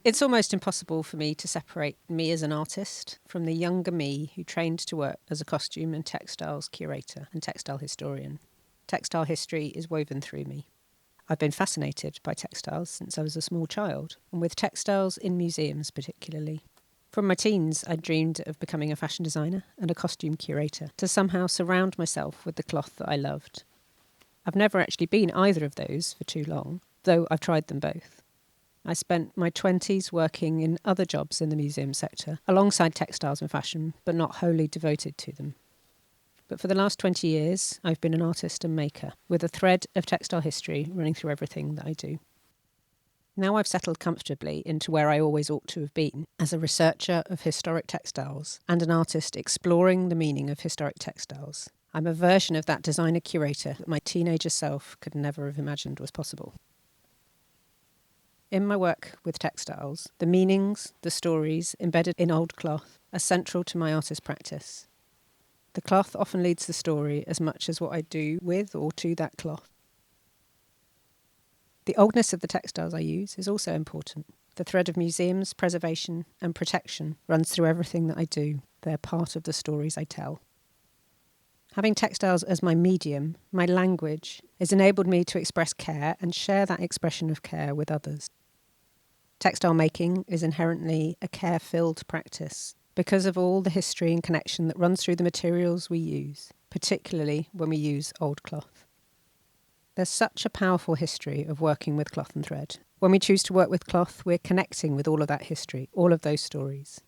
It's almost impossible for me to separate me as an artist from the younger me who trained to work as a costume and textiles curator and textile historian. Textile history is woven through me. I've been fascinated by textiles since I was a small child, and with textiles in museums particularly. From my teens, I dreamed of becoming a fashion designer and a costume curator to somehow surround myself with the cloth that I loved. I've never actually been either of those for too long, though I've tried them both. I spent my 20s working in other jobs in the museum sector, alongside textiles and fashion, but not wholly devoted to them. But for the last 20 years, I've been an artist and maker, with a thread of textile history running through everything that I do. Now I've settled comfortably into where I always ought to have been, as a researcher of historic textiles and an artist exploring the meaning of historic textiles. I'm a version of that designer curator that my teenager self could never have imagined was possible. In my work with textiles, the meanings, the stories embedded in old cloth are central to my artist practice. The cloth often leads the story as much as what I do with or to that cloth. The oldness of the textiles I use is also important. The thread of museums, preservation and protection runs through everything that I do. They're part of the stories I tell. Having textiles as my medium, my language, has enabled me to express care and share that expression of care with others. Textile making is inherently a care-filled practice because of all the history and connection that runs through the materials we use, particularly when we use old cloth. There's such a powerful history of working with cloth and thread. When we choose to work with cloth, we're connecting with all of that history, all of those stories.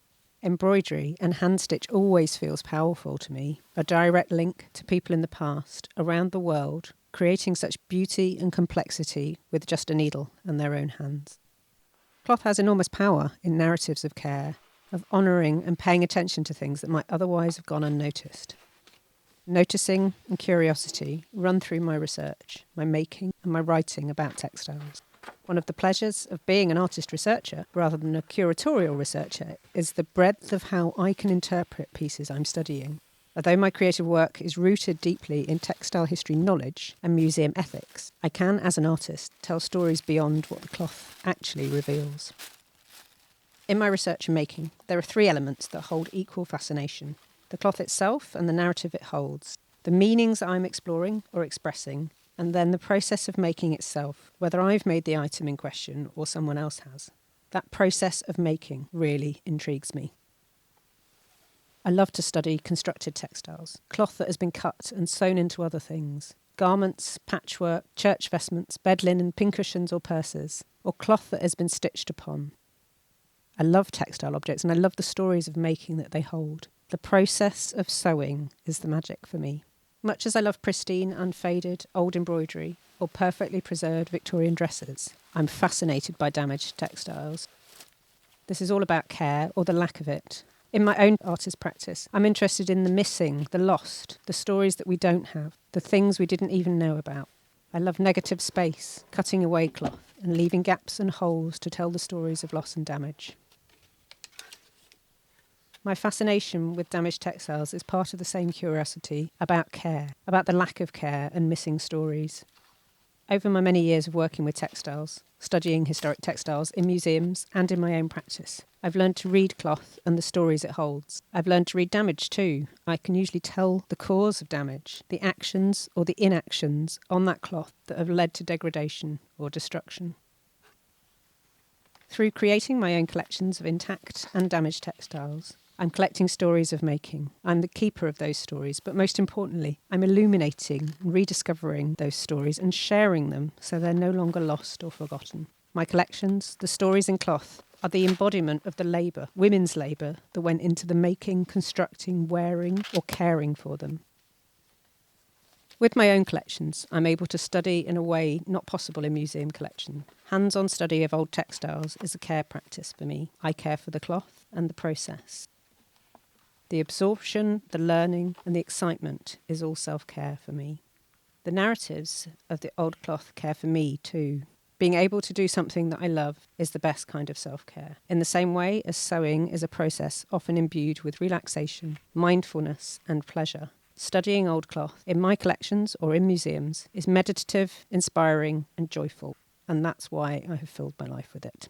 Embroidery and hand-stitch always feels powerful to me, a direct link to people in the past, around the world, creating such beauty and complexity with just a needle and their own hands. Cloth has enormous power in narratives of care, of honouring and paying attention to things that might otherwise have gone unnoticed. Noticing and curiosity run through my research, my making and my writing about textiles. One of the pleasures of being an artist researcher rather than a curatorial researcher is the breadth of how I can interpret pieces I'm studying. Although my creative work is rooted deeply in textile history knowledge and museum ethics, I can, as an artist, tell stories beyond what the cloth actually reveals. In my research and making, there are three elements that hold equal fascination: the cloth itself and the narrative it holds, the meanings I'm exploring or expressing, and then the process of making itself, whether I've made the item in question or someone else has. That process of making really intrigues me. I love to study constructed textiles, cloth that has been cut and sewn into other things, garments, patchwork, church vestments, bed linen, pincushions or purses, or cloth that has been stitched upon. I love textile objects and I love the stories of making that they hold. The process of sewing is the magic for me. Much as I love pristine, unfaded, old embroidery or perfectly preserved Victorian dresses, I'm fascinated by damaged textiles. This is all about care, or the lack of it. In my own artist practice, I'm interested in the missing, the lost, the stories that we don't have, the things we didn't even know about. I love negative space, cutting away cloth and leaving gaps and holes to tell the stories of loss and damage. My fascination with damaged textiles is part of the same curiosity about care, about the lack of care and missing stories. Over my many years of working with textiles, studying historic textiles in museums and in my own practice, I've learned to read cloth and the stories it holds. I've learned to read damage too. I can usually tell the cause of damage, the actions or the inactions on that cloth that have led to degradation or destruction. Through creating my own collections of intact and damaged textiles, I'm collecting stories of making. I'm the keeper of those stories, but most importantly, I'm illuminating and rediscovering those stories and sharing them so they're no longer lost or forgotten. My collections, the stories in cloth, are the embodiment of the labour, women's labour, that went into the making, constructing, wearing or caring for them. With my own collections, I'm able to study in a way not possible in museum collection. Hands-on study of old textiles is a care practice for me. I care for the cloth and the process. The absorption, the learning, and the excitement is all self-care for me. The narratives of the old cloth care for me too. Being able to do something that I love is the best kind of self-care. In the same way as sewing is a process often imbued with relaxation, mindfulness, and pleasure, studying old cloth in my collections or in museums is meditative, inspiring, and joyful. And that's why I have filled my life with it.